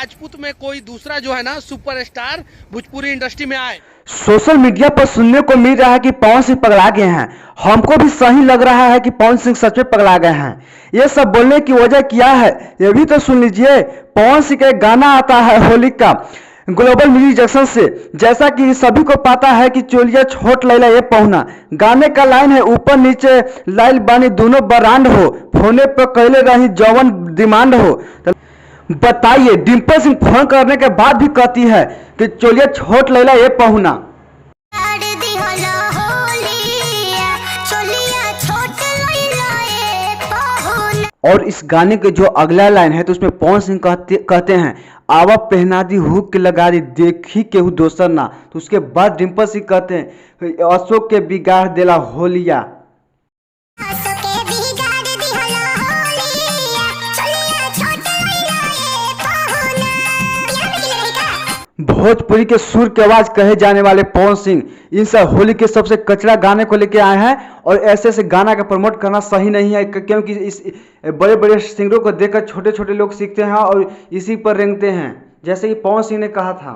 राजपूत में कोई दूसरा जो है ना सुपरस्टार भोजपुरी इंडस्ट्री में आए। सोशल मीडिया पर सुनने को मिल रहा है कि पवन सिंह पगला गए हैं। हमको भी सही लग रहा है कि पवन सिंह सच में पगला गए हैं। ये सब बोलने की वजह क्या है ये भी तो सुन लीजिए। पवन सिंह का एक गाना आता है होली का ग्लोबल म्यूजिक जंक्शन से, जैसा कि सभी को पता है कि चोलिया छोट लैला ये पहुना। गाने का लाइन है ऊपर नीचे लाइल बानी दोनों बरांड हो, फोने पर कैले रही जौवन डिमांड हो। बताइए, डिम्पल सिंह फोन करने के बाद भी कहती है कि चोलिया छोट लैला ये पहुना। और इस गाने के जो अगला लाइन है तो उसमें पवन सिंह कहते हैं आवा पहना दी हुक लगा दी देखी केहू दोसर ना। तो उसके बाद डिम्पल सिंह कहते हैं अशोक के बिगाड़ देला होलिया। भोजपुरी के सुर के आवाज कहे जाने वाले पवन सिंह इन सब होली के सबसे कचरा गाने को लेके आए हैं। और ऐसे ऐसे गाना का प्रमोट करना सही नहीं है, क्योंकि इस बड़े बड़े सिंगरों को देखकर छोटे छोटे लोग सीखते हैं और इसी पर रेंगते हैं, जैसे कि पवन सिंह ने कहा था।